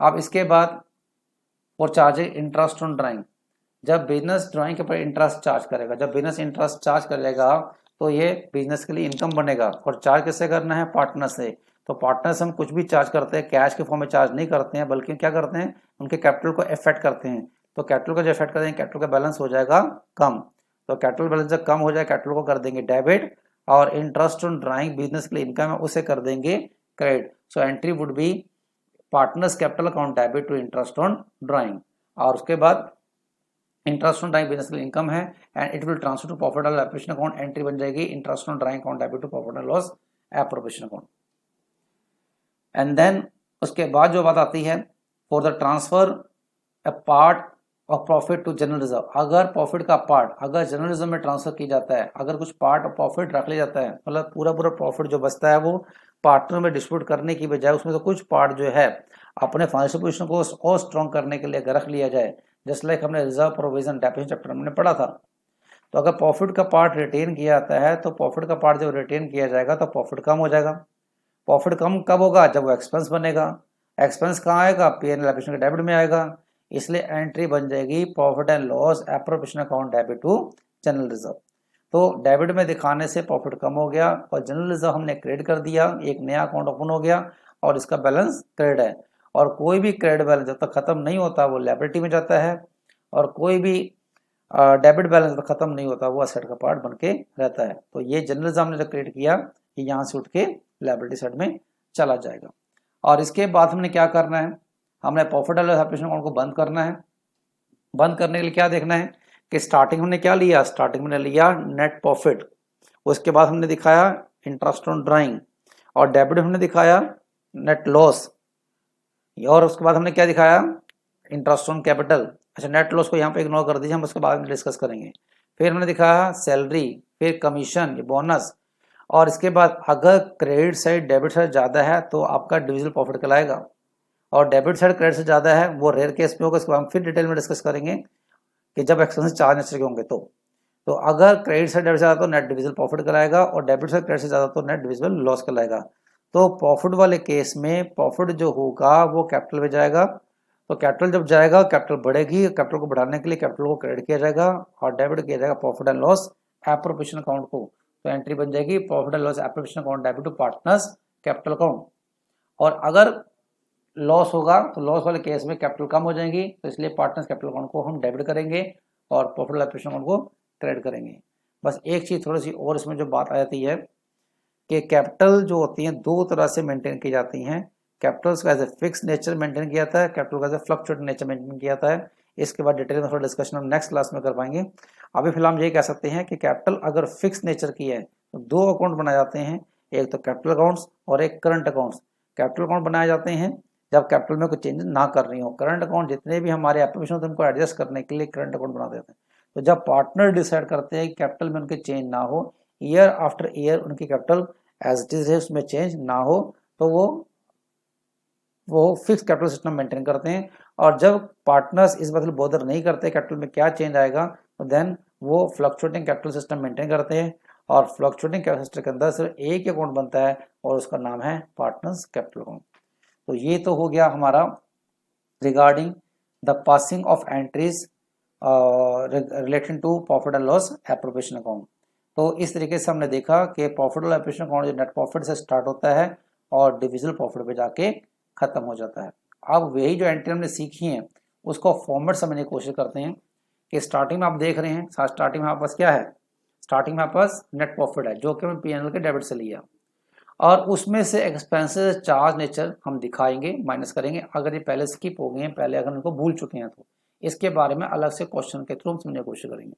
S1: अब इसके बाद और चार्ज इंटरेस्ट ऑन ड्राइंग, जब बिजनेस ड्राइंग के ऊपर इंटरेस्ट चार्ज करेगा, जब बिजनेस इंटरेस्ट चार्ज करेगा तो ये बिजनेस के लिए इनकम बनेगा। और चार्ज किससे करना है, पार्टनर से। तो पार्टनर से हम कुछ भी चार्ज करते हैं कैश के फॉर्म में चार्ज नहीं करते हैं, बल्कि क्या करते हैं उनके कैपिटल को इफेक्ट करते हैं। तो कैपिटल को जो इफेक्ट करते हैं कैपिटल का बैलेंस हो जाएगा कम, तो कैपिटल बैलेंस जब कम हो जाए कैपिटल को कर देंगे डेबिट, और इंटरेस्ट ऑन ड्राइंग बिजनेस के लिए इनकम है उसे कर देंगे credit. So entry would be partners capital account debit to interest on drawing, और उसके बाद इंटरेस्ट ऑन ड्राइंग बिजनेस के लिए इनकम है and it will transfer to profit and appropriation account, entry बन जाएगी interest on drawing account debit to profit and loss appropriation account. And then उसके बाद जो बात आती है for the transfer a part of profit to general reserve, अगर profit का पार्ट अगर जनरल रिजर्व में ट्रांसफर की जाता है, अगर कुछ पार्ट ऑफ प्रॉफिट रख लिया जाता है, मतलब पूरा प्रॉफिट जो बचता है वो पार्टनर में डिस्ट्रीब्यूट करने की बजाय उसमें से कुछ पार्ट जो है अपने फाइनेंशियल पोजीशन को और स्ट्रॉन्ग करने के लिए अगर रख लिया जाए, जस्ट लाइक हमने रिजर्व प्रोविजन डेफिनेशन चैप्टर में पढ़ा था। तो अगर प्रॉफिट का पार्ट रिटेन किया जाता है तो प्रॉफिट का पार्ट जब रिटेन किया जाएगा तो प्रॉफिट कम हो जाएगा। प्रॉफिट कम कब होगा, जब वो एक्सपेंस बनेगा। एक्सपेंस कहाँ आएगा, P&L एप्लीकेशन के डेबिट में आएगा, इसलिए एंट्री बन जाएगी profit and loss appropriation account debit to general reserve. तो डेबिट में दिखाने से प्रॉफिट कम हो गया और जनरल रिजर्व हमने क्रेडिट कर दिया, एक नया अकाउंट ओपन हो गया और इसका बैलेंस क्रेडिट है। और कोई भी क्रेडिट बैलेंस जब तक खत्म नहीं होता वो लायबिलिटी में जाता है, और कोई भी डेबिट बैलेंस जब तक खत्म नहीं होता वो असेट का पार्ट बन के रहता है। तो ये जनरल रिजर्व हमने जो क्रिएट किया ये यहाँ से उठ के लायबिलिटी साइड में चला जाएगा। और इसके बाद हमने क्या करना है, हमने profit and loss appropriation account को बंद करना है। बंद करने के लिए क्या देखना है कि स्टार्टिंग हमने क्या लिया, स्टार्टिंग में लिया नेट प्रॉफिट, उसके बाद हमने दिखाया इंटरेस्ट ऑन ड्राइंग, और डेबिट हमने दिखाया नेट लॉस, और उसके बाद हमने क्या दिखाया इंटरेस्ट ऑन कैपिटल। अच्छा, नेट लॉस को यहाँ पे इग्नोर कर दीजिए, हम उसके बाद में डिस्कस करेंगे। फिर हमने दिखाया सैलरी, फिर कमीशन, ये बोनस, और इसके बाद अगर क्रेडिट साइड डेबिट साइड ज़्यादा है तो आपका डिविजिबल प्रॉफिट कहलाएगा, और डेबिट साइड क्रेडिट से ज़्यादा है वो रेयर केस में होगा, इसको हम फिर डिटेल में डिस्कस करेंगे कि जब एक्सपेंसेस चार्ज नेचर के होंगे। तो अगर क्रेडिट साइड डेबिट से ज़्यादा तो नेट डिविजिबल प्रॉफिट कहलाएगा, और डेबिट साइड क्रेडिट से ज़्यादा तो नेट डिविजिबल लॉस कहलाएगा। तो प्रॉफिट वाले केस में प्रॉफिट जो होगा वो कैपिटल में जाएगा, तो कैपिटल जब जाएगा कैपिटल बढ़ेगी, कैपिटल को बढ़ाने के लिए कैपिटल को क्रेडिट किया जाएगा और डेबिट किया जाएगा profit and loss appropriation account को। तो एंट्री बन जाएगी profit and loss appropriation account debit to partners capital account. और अगर लॉस होगा तो लॉस वाले केस में कैपिटल कम हो जाएगी, तो इसलिए पार्टनर्स कैपिटल अकाउंट को हम डेबिट करेंगे और प्रॉफिट एंड एप्रोप्रिएशन अकाउंट को क्रेडिट करेंगे। बस एक चीज़ थोड़ी सी और इसमें जो बात आ जाती है कि कैपिटल जो होती है दो तरह से मेंटेन की जाती हैं। कैपिटल्स का as a fix nature maintain किया जाता है, कैपिटल का as a fluctuate nature maintain किया जाता है। इसके बाद डिटेल में थोड़ा डिस्कशन हम नेक्स्ट क्लास में कर पाएंगे। अभी फिलहाल हम ये कह सकते हैं कि कैपिटल अगर फिक्स नेचर की है तो दो अकाउंट बनाए जाते हैं, एक तो कैपिटल अकाउंट्स और एक करंट अकाउंट्स। कैपिटल अकाउंट बनाए जाते हैं जब कैपिटल में कोई चेंज ना कर रही हो। करंट अकाउंट जितने भी हमारे एप्लीकेशन होते हैं उनको एडजस्ट करने के लिए करंट अकाउंट बना देते हैं। तो जब पार्टनर डिसाइड करते हैं कि कैपिटल में उनके चेंज ना हो, ईयर आफ्टर ईयर उनकी कैपिटल एज इट इज है उसमें चेंज ना हो, तो वो फिक्स कैपिटल सिस्टम मेंटेन करते हैं। और जब पार्टनर्स इस बात बॉदर नहीं करते कैपिटल में क्या चेंज आएगा, तो देन वो फ्लक्चुएटिंग कैपिटल सिस्टम मेंटेन करते हैं। और फ्लक्चुएटिंग कैपिटल सिस्टम के अंदर सिर्फ एक ही अकाउंट बनता है और उसका नाम है पार्टनर्स कैपिटल अकाउंट। तो ये तो हो गया हमारा regarding the passing of entries related to profit and loss appropriation account. तो इस तरीके से हमने देखा कि प्रॉफिट एंड एप्रोप्रिएशन अकाउंट जो नेट प्रॉफिट से स्टार्ट होता है और डिविजिबल प्रॉफिट पे जाके खत्म हो जाता है। अब वही जो एंट्री हमने सीखी हैं उसको फॉर्मेट समझने की कोशिश करते हैं कि स्टार्टिंग में आप देख रहे हैं, स्टार्टिंग में आपके पास क्या है, स्टार्टिंग में आपके पास नेट प्रॉफिट है जो कि हमने पीएनएल के डेबिट से लिया, और उसमें से एक्सपेंसेस चार्ज नेचर हम दिखाएंगे, माइनस करेंगे। अगर ये पहले स्किप हो गए हैं, पहले अगर उनको भूल चुके हैं तो इसके बारे में अलग से क्वेश्चन के थ्रू हम समझने की कोशिश करेंगे।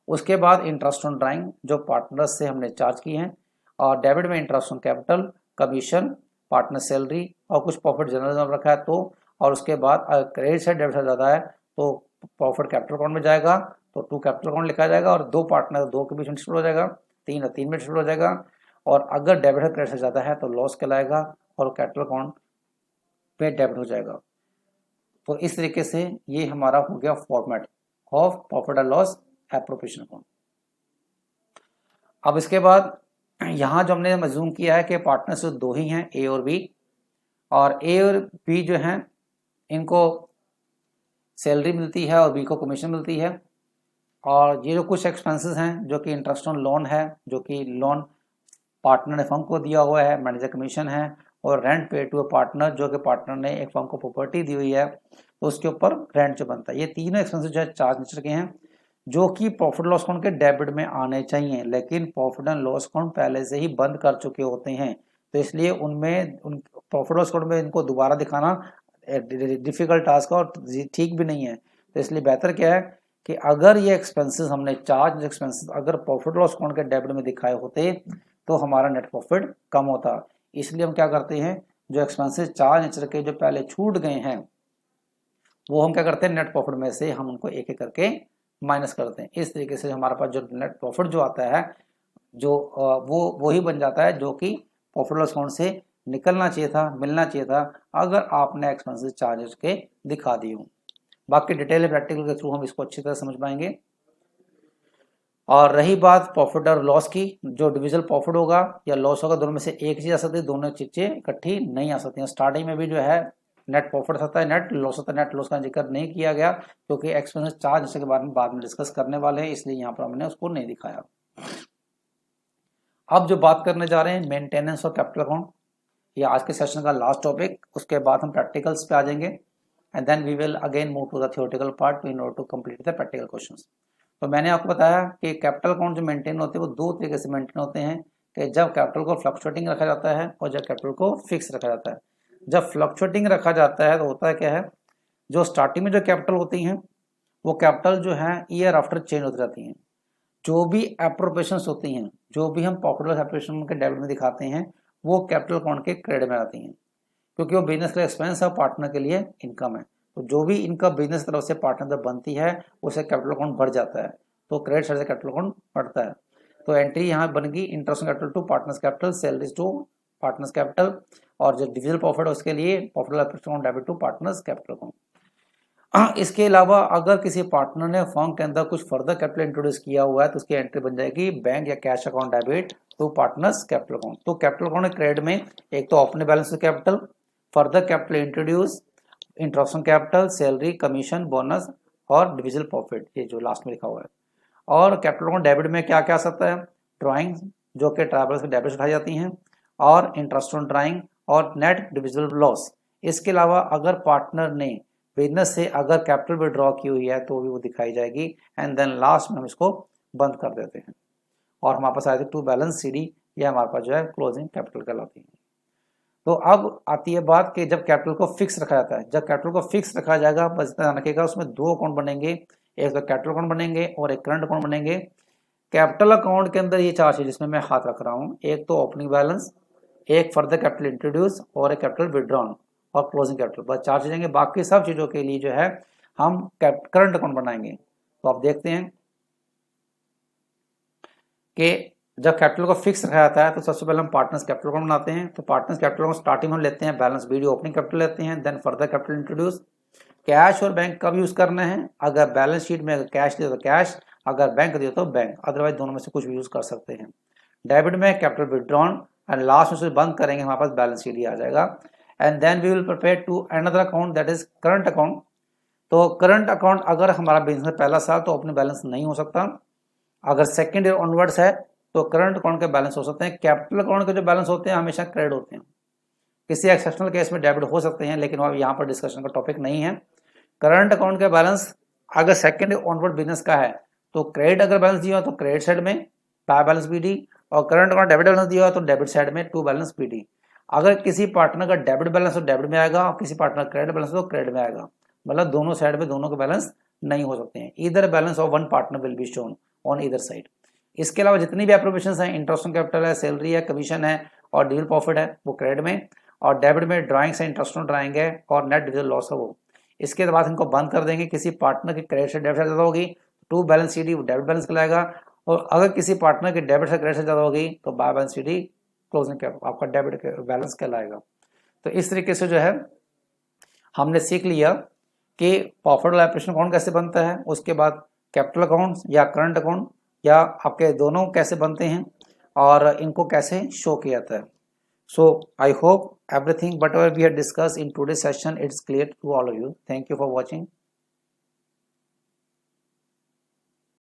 S1: उसके बाद इंटरेस्ट ऑन ड्राइंग जो पार्टनर्स से हमने चार्ज की हैं, और डेबिट में interest on capital, commission, partner salary और कुछ प्रॉफिट जनरल रिजर्व रखा है तो, और उसके बाद क्रेडिट से डेबिट से ज़्यादा है तो प्रॉफिट कैपिटल अकाउंट में जाएगा तो टू कैपिटल अकाउंट लिखा जाएगा, और दो पार्टनर दो के बीच में डिस्ट्रीब्यूट हो जाएगा, तीन और तीन में डिस्ट्रीब्यूट हो जाएगा। और अगर डेबिट क्रेडिट से ज़्यादा है तो लॉस कहलाएगा और कैपिटल अकाउंट पे डेबिट हो जाएगा। तो इस तरीके से ये हमारा हो गया format of profit and loss appropriation account. अब इसके बाद यहाँ जो हमने अज्यूम किया है कि पार्टनर्स दो ही हैं, ए और बी, और ए और बी जो हैं इनको सैलरी मिलती है और बी को कमीशन मिलती है। और ये जो कुछ एक्सपेंसेस हैं जो कि इंटरेस्ट ऑन लोन है, जो कि लोन पार्टनर ने फर्म को दिया हुआ है, मैनेजर कमीशन है, और रेंट पे टू ए पार्टनर जो कि पार्टनर ने एक फर्म को प्रॉपर्टी दी हुई है तो उसके ऊपर रेंट जो बनता है। ये तीनों एक्सपेंसेस जो है चार्ज नेचर के हैं जो कि प्रॉफिट लॉस अकाउंट के डेबिट में आने चाहिए, लेकिन प्रॉफिट एंड लॉस अकाउंट पहले से ही बंद कर चुके होते हैं, तो इसलिए उनमें प्रॉफिट लॉस अकाउंट में इनको दोबारा दिखाना डिफिकल्ट टास्क और ठीक भी नहीं है। तो इसलिए बेहतर क्या है कि अगर ये एक्सपेंसेस हमने चार्ज एक्सपेंसेस अगर प्रॉफिट लॉस अकाउंट के डेबिट में दिखाए होते तो हमारा नेट प्रॉफिट कम होता। इसलिए हम क्या करते हैं, जो एक्सपेंसेस चार्ज नेचर के जो पहले छूट गए हैं वो हम क्या करते हैं नेट प्रॉफिट में से हम उनको एक एक करके माइनस करते हैं। इस तरीके से हमारे पास जो नेट प्रॉफिट जो आता है जो वो ही बन जाता है जो कि प्रॉफिट लॉस अकाउंट से निकलना चाहिए था, मिलना चाहिए था अगर आपने एक्सपेंसेस चार्जेस के दिखा दिए हों। बाकी डिटेल प्रैक्टिकल के थ्रू हम इसको अच्छी तरह समझ पाएंगे। और रही बात प्रॉफिट और लॉस की, जो डिविजिबल प्रॉफिट होगा या लॉस होगा दोनों में से एक चीज आ सकती है, दोनों चीजें इकट्ठी नहीं आ सकती हैं। स्टार्टिंग में भी जो है नेट प्रॉफिट आता है, नेट लॉस होता है, नेट लॉस का जिक्र नहीं किया गया क्योंकि एक्सपेंसेस चार्ज के बारे में बाद में डिस्कस करने वाले हैं, इसलिए यहाँ पर हमने उसको नहीं दिखाया। अब जो बात करने जा रहे हैं मेंटेनेंस और कैपिटल अकाउंट, ये आज के सेशन का लास्ट टॉपिक, उसके बाद हम प्रैक्टिकल्स पे आ जाएंगे and then we will again move to the theoretical part in order to complete the practical questions. तो मैंने आपको बताया कि कैपिटल अकाउंट जो मेंटेन होते हैं वो दो तरीके से मेंटेन होते हैं कि जब कैपिटल को फ्लक्चुएटिंग रखा जाता है और जब कैपिटल को फिक्स रखा जाता है। जब फ्लक्चुएटिंग रखा जाता है तो होता है क्या है, जो स्टार्टिंग में जो कैपिटल होती हैं वो कैपिटल जो है ईयर आफ्टर चेंज होती रहती हैं। जो भी एप्रोप्रिएशंस होती हैं, जो भी हम प्रॉफिट लॉस एप्रोप्रिएशन के डेबिट में दिखाते हैं वो कैपिटल अकाउंट के क्रेडिट में आती हैं क्योंकि वो बिजनेस के लिए एक्सपेंस है और पार्टनर के लिए इनकम है। तो जो भी इनकम बिजनेस तरफ से पार्टनर तरफ बनती है उसे कैपिटल अकाउंट बढ़ जाता है, तो क्रेडिट साइड से कैपिटल अकाउंट बढ़ता है। तो एंट्री यहाँ बन गई interest capital to partners capital, salaries to partners capital, और जो डिविजिबल प्रॉफिट है उसके लिए profit account debit to partners capital account. इसके अलावा अगर किसी पार्टनर ने फर्म के अंदर कुछ फर्दर कैपिटल इंट्रोड्यूस किया हुआ है तो उसकी एंट्री बन जाएगी बैंक या cash account debit to partners capital account. तो कैपिटल अकाउंट क्रेडिट में एक तो opening balance capital, further capital introduce, interest on capital, salary, commission, bonus और डिविजिबल प्रॉफिट, ये जो लास्ट में लिखा हुआ है। और कैपिटल अकाउंट डेबिट में क्या क्या आ सकता है, ड्राइंग जो कि ट्रैवलर्स के डेबिट उठाई जाती हैं, और इंटरेस्ट ऑन ड्राइंग और नेट डिविजिबल लॉस। इसके अलावा अगर पार्टनर ने बिजनेस से अगर कैपिटल विड्रॉ की हुई है तो भी वो दिखाई जाएगी, एंड देन लास्ट में हम इसको बंद कर देते हैं और हमारे पास आती है टू बैलेंस सीडी, ये हमारे पास जो है क्लोजिंग कैपिटल कहलाती है। तो अब आती है बात कि जब कैपिटल को फिक्स रखा जाता है, जब कैपिटल को फिक्स रखा जाएगा बस इतना ध्यान रखिएगा, उसमें दो अकाउंट बनेंगे, एक तो कैपिटल अकाउंट बनेंगे और एक करंट अकाउंट बनेंगे। कैपिटल अकाउंट के अंदर ये चार चीज जिसमें मैं हाथ रख रहा हूँ, एक तो ओपनिंग बैलेंस, एक फर्दर कैपिटल इंट्रोड्यूस और एक कैपिटल विड्रॉन और क्लोजिंग कैपिटल, बस चार चीजें। बाकी सब चीजों के लिए जो है हम करंट अकाउंट बनाएंगे। तो आप देखते हैं कि जब कैपिटल को फिक्स रखा जाता है तो सबसे पहले हम पार्टनर्स कैपिटल अकाउंट बनाते हैं। तो पार्टनर्स कैपिटल अकाउंट स्टार्टिंग में लेते हैं, बैलेंस बीडी ओपनिंग कैपिटल लेते हैं, then further capital introduce. Cash और बैंक कब यूज करना है, अगर बैलेंस शीट में अगर कैश दिया तो कैश, अगर बैंक दिया तो बैंक, अदरवाइज दोनों में से कुछ भी यूज कर सकते हैं। डेबिट में कैपिटल विड्रॉन एंड लास्ट में से बंद करेंगे, हमारे पास बैलेंस शीट ही आ जाएगा। And then we will prepare to another account that is current account. तो करंट अकाउंट अगर हमारा बिजनेस पहला साल तो ओपनिंग बैलेंस नहीं हो सकता, अगर सेकेंड ईयर ऑनवर्ड्स है तो करंट अकाउंट के बैलेंस हो सकते हैं। कैपिटल अकाउंट के जो बैलेंस होते हैं हमेशा क्रेडिट होते हैं, किसी एक्सेप्शनल केस में डेबिट हो सकते हैं, लेकिन अब यहाँ पर डिस्कशन का टॉपिक नहीं है। करंट अकाउंट के बैलेंस अगर सेकेंड ऑनवर्ड बिजनेस का है तो क्रेडिट अगर बैलेंस दिया हो तो क्रेडिट साइड में बाय बैलेंस बीडी, और करंट अकाउंट डेबिट बैलेंस दिया हो तो डेबिट साइड में टू बैलेंस बीडी। अगर किसी पार्टनर का डेबिट बैलेंस तो डेबिट में आएगा और किसी पार्टनर क्रेडिट बैलेंस तो क्रेडिट में आएगा, मतलब दोनों साइड में दोनों के बैलेंस नहीं हो सकते हैं। Either balance of one partner will be shown on either side. इसके अलावा जितनी भी एप्रोप्रिएशंस हैं, इंटरेस्ट ऑन कैपिटल है, सैलरी है, कमीशन है और डिविडेंड प्रॉफिट है, वो क्रेडिट में, और डेबिट में ड्राइंग्स है, इंटरेस्ट ऑन ड्राइंग है और नेट डिविजिबल लॉस है वो। इसके बाद इनको बंद कर देंगे। किसी पार्टनर की क्रेडिट से डेबिट से ज्यादा होगी टू बैलेंस सीडी डेबिट बैलेंस कहलाएगा, और अगर किसी पार्टनर की डेबिट से क्रेडिट से ज्यादा होगी तो बाय बैलेंस सीडी क्लोजिंग आपका डेबिट बैलेंस कहलाएगा। तो इस तरीके से जो है हमने सीख लिया कि प्रॉफिट ऑपरेशन अकाउंट कैसे बनता है, उसके बाद कैपिटल अकाउंट या करंट अकाउंट या आपके दोनों कैसे बनते हैं और इनको कैसे शो किया जाता है। So I hope everything whatever we had discussed in today's session it's clear to all of you. Thank you for watching.